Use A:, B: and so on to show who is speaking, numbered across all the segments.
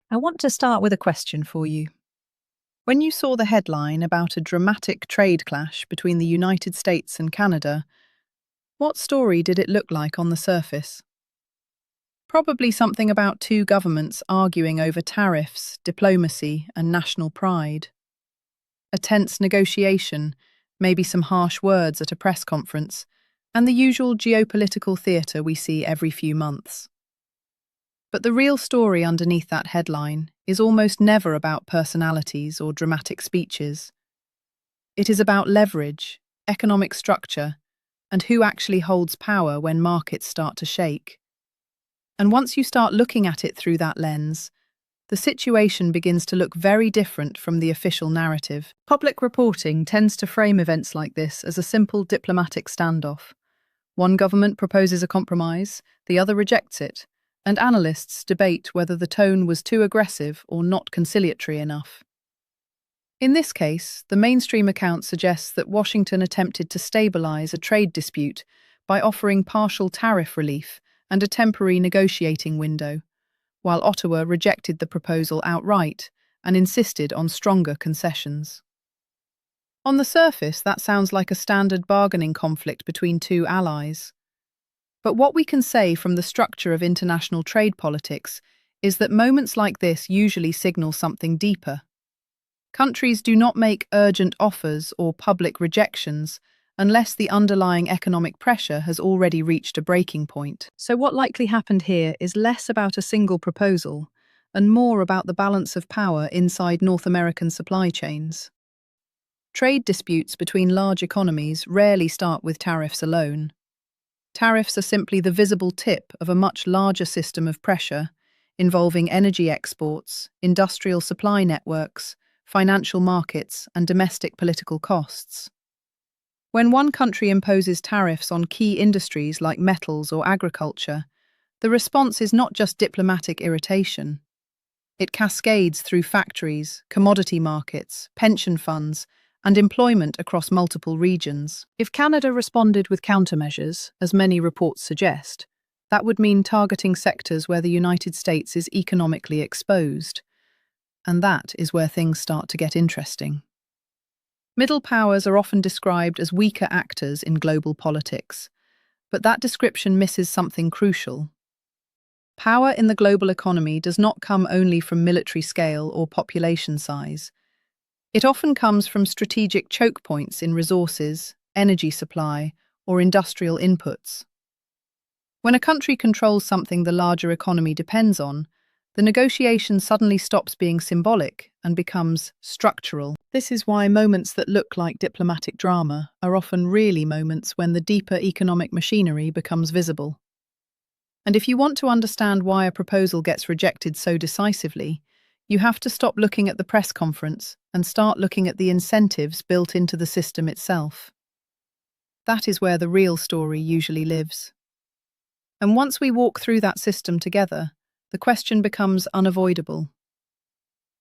A: I want to start with a question for you. When you saw the headline about a dramatic trade clash between the United States and Canada, what story did it look like on the surface? Probably something about two governments arguing over tariffs, diplomacy, and national pride. A tense negotiation, maybe some harsh words at a press conference, and the usual geopolitical theatre we see every few months. But the real story underneath that headline is almost never about personalities or dramatic speeches. It is about leverage, economic structure, and who actually holds power when markets start to shake. And once you start looking at it through that lens, the situation begins to look very different from the official narrative. Public reporting tends to frame events like this as a simple diplomatic standoff. One government proposes a compromise, the other rejects it, and analysts debate whether the tone was too aggressive or not conciliatory enough. In this case, the mainstream account suggests that Washington attempted to stabilize a trade dispute by offering partial tariff relief and a temporary negotiating window, while Ottawa rejected the proposal outright and insisted on stronger concessions. On the surface, that sounds like a standard bargaining conflict between two allies. But what we can say from the structure of international trade politics is that moments like this usually signal something deeper. Countries do not make urgent offers or public rejections unless the underlying economic pressure has already reached a breaking point. So what likely happened here is less about a single proposal and more about the balance of power inside North American supply chains. Trade disputes between large economies rarely start with tariffs alone. Tariffs are simply the visible tip of a much larger system of pressure involving energy exports, industrial supply networks, financial markets, and domestic political costs. When one country imposes tariffs on key industries like metals or agriculture, the response is not just diplomatic irritation. It cascades through factories, commodity markets, pension funds, and employment across multiple regions. If Canada responded with countermeasures, as many reports suggest, that would mean targeting sectors where the United States is economically exposed. And that is where things start to get interesting. Middle powers are often described as weaker actors in global politics, but that description misses something crucial. Power in the global economy does not come only from military scale or population size. It often comes from strategic choke points in resources, energy supply, or industrial inputs. When a country controls something the larger economy depends on, the negotiation suddenly stops being symbolic and becomes structural. This is why moments that look like diplomatic drama are often really moments when the deeper economic machinery becomes visible. And if you want to understand why a proposal gets rejected so decisively, you have to stop looking at the press conference and start looking at the incentives built into the system itself. That is where the real story usually lives. And once we walk through that system together, the question becomes unavoidable.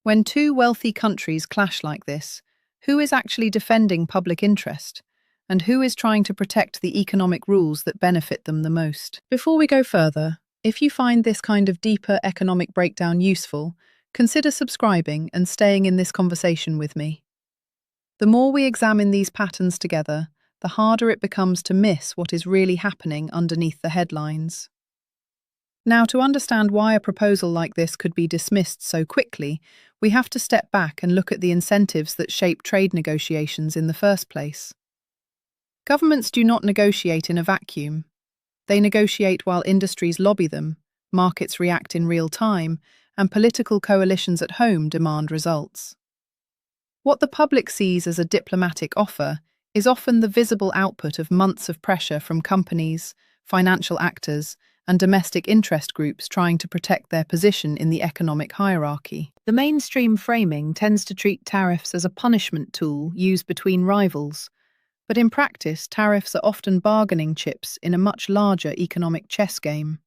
A: When two wealthy countries clash like this, who is actually defending public interest? And who is trying to protect the economic rules that benefit them the most? Before we go further, if you find this kind of deeper economic breakdown useful, consider subscribing and staying in this conversation with me. The more we examine these patterns together, the harder it becomes to miss what is really happening underneath the headlines. Now, to understand why a proposal like this could be dismissed so quickly, we have to step back and look at the incentives that shape trade negotiations in the first place. Governments do not negotiate in a vacuum. They negotiate while industries lobby them, markets react in real time, and political coalitions at home demand results. What the public sees as a diplomatic offer is often the visible output of months of pressure from companies, financial actors, and domestic interest groups trying to protect their position in the economic hierarchy. The mainstream framing tends to treat tariffs as a punishment tool used between rivals, but in practice, tariffs are often bargaining chips in a much larger economic chess game.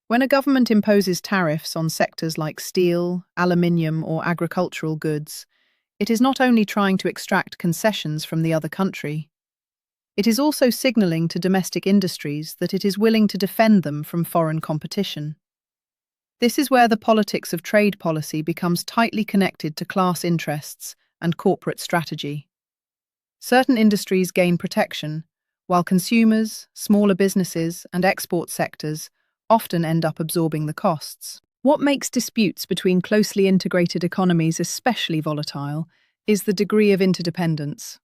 A: When a government imposes tariffs on sectors like steel, aluminium, or agricultural goods, it is not only trying to extract concessions from the other country. It is also signalling to domestic industries that it is willing to defend them from foreign competition. This is where the politics of trade policy becomes tightly connected to class interests and corporate strategy. Certain industries gain protection, while consumers, smaller businesses, and export sectors often end up absorbing the costs. What makes disputes between closely integrated economies especially volatile is the degree of interdependence.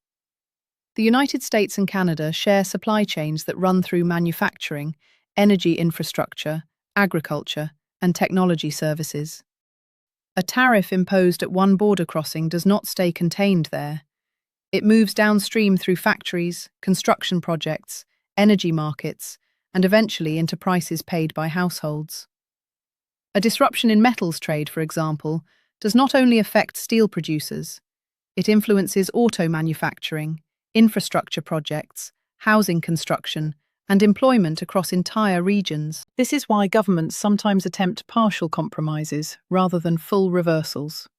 A: The United States and Canada share supply chains that run through manufacturing, energy infrastructure, agriculture, and technology services. A tariff imposed at one border crossing does not stay contained there. It moves downstream through factories, construction projects, energy markets, and eventually into prices paid by households. A disruption in metals trade, for example, does not only affect steel producers, it influences auto manufacturing, infrastructure projects, housing construction, and employment across entire regions. This is why governments sometimes attempt partial compromises rather than full reversals.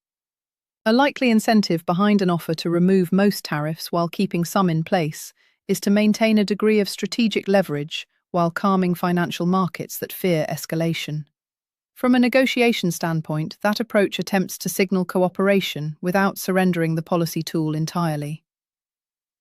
A: A likely incentive behind an offer to remove most tariffs while keeping some in place is to maintain a degree of strategic leverage while calming financial markets that fear escalation. From a negotiation standpoint, that approach attempts to signal cooperation without surrendering the policy tool entirely.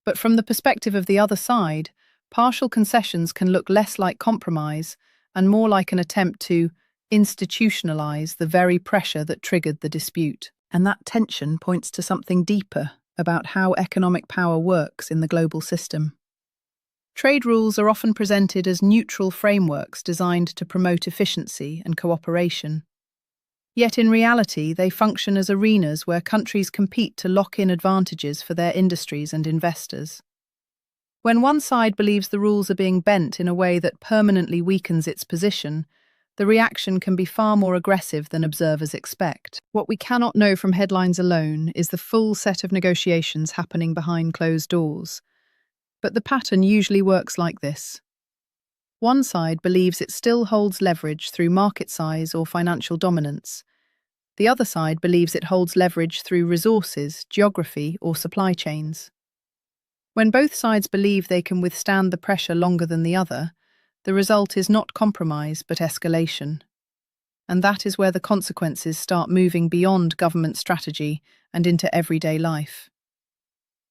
A: But from the perspective of the other side, partial concessions can look less like compromise and more like an attempt to institutionalize the very pressure that triggered the dispute. And that tension points to something deeper about how economic power works in the global system. Trade rules are often presented as neutral frameworks designed to promote efficiency and cooperation. Yet in reality, they function as arenas where countries compete to lock in advantages for their industries and investors. When one side believes the rules are being bent in a way that permanently weakens its position, the reaction can be far more aggressive than observers expect. What we cannot know from headlines alone is the full set of negotiations happening behind closed doors. But the pattern usually works like this. One side believes it still holds leverage through market size or financial dominance. The other side believes it holds leverage through resources, geography, or supply chains. When both sides believe they can withstand the pressure longer than the other, the result is not compromise but escalation. And that is where the consequences start moving beyond government strategy and into everyday life.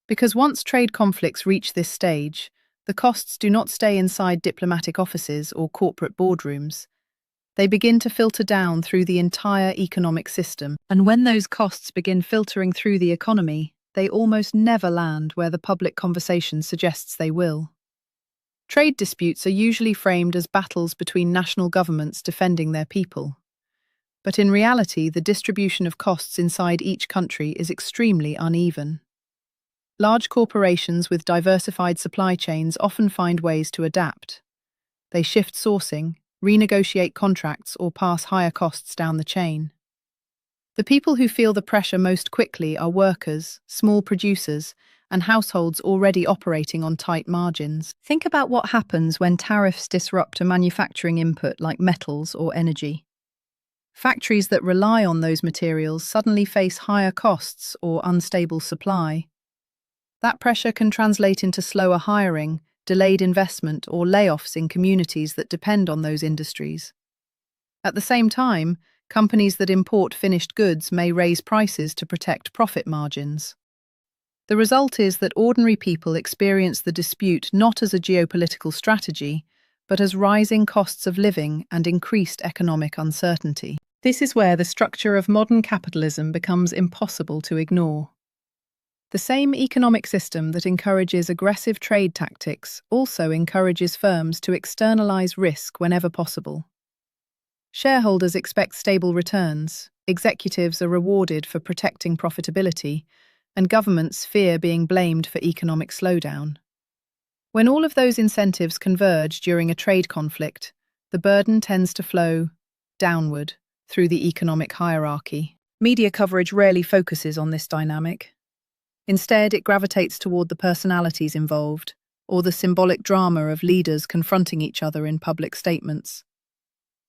A: Because once trade conflicts reach this stage, the costs do not stay inside diplomatic offices or corporate boardrooms. They begin to filter down through the entire economic system. And when those costs begin filtering through the economy, they almost never land where the public conversation suggests they will. Trade disputes are usually framed as battles between national governments defending their people. But in reality, the distribution of costs inside each country is extremely uneven. Large corporations with diversified supply chains often find ways to adapt. They shift sourcing, renegotiate contracts, or pass higher costs down the chain. The people who feel the pressure most quickly are workers, small producers, and households already operating on tight margins. Think about what happens when tariffs disrupt a manufacturing input like metals or energy. Factories that rely on those materials suddenly face higher costs or unstable supply. That pressure can translate into slower hiring, delayed investment, or layoffs in communities that depend on those industries. At the same time, companies that import finished goods may raise prices to protect profit margins. The result is that ordinary people experience the dispute not as a geopolitical strategy, but as rising costs of living and increased economic uncertainty. This is where the structure of modern capitalism becomes impossible to ignore. The same economic system that encourages aggressive trade tactics also encourages firms to externalize risk whenever possible. Shareholders expect stable returns, executives are rewarded for protecting profitability, and governments fear being blamed for economic slowdown. When all of those incentives converge during a trade conflict, the burden tends to flow downward through the economic hierarchy. Media coverage rarely focuses on this dynamic. Instead, it gravitates toward the personalities involved, or the symbolic drama of leaders confronting each other in public statements.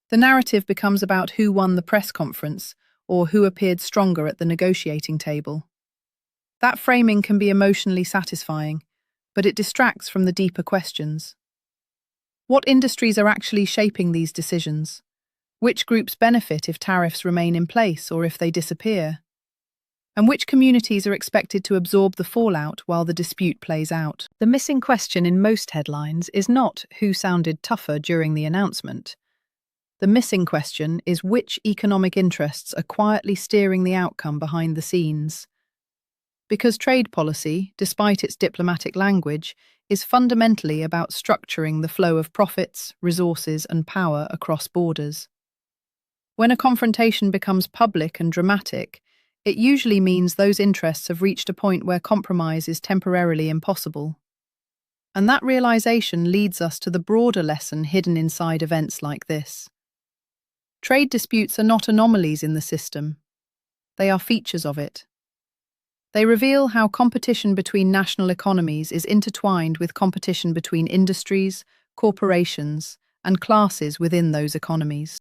A: The narrative becomes about who won the press conference, or who appeared stronger at the negotiating table. That framing can be emotionally satisfying, but it distracts from the deeper questions. What industries are actually shaping these decisions? Which groups benefit if tariffs remain in place or if they disappear? And which communities are expected to absorb the fallout while the dispute plays out? The missing question in most headlines is not who sounded tougher during the announcement. The missing question is which economic interests are quietly steering the outcome behind the scenes. Because trade policy, despite its diplomatic language, is fundamentally about structuring the flow of profits, resources, and power across borders. When a confrontation becomes public and dramatic, it usually means those interests have reached a point where compromise is temporarily impossible. And that realization leads us to the broader lesson hidden inside events like this. Trade disputes are not anomalies in the system. They are features of it. They reveal how competition between national economies is intertwined with competition between industries, corporations, and classes within those economies.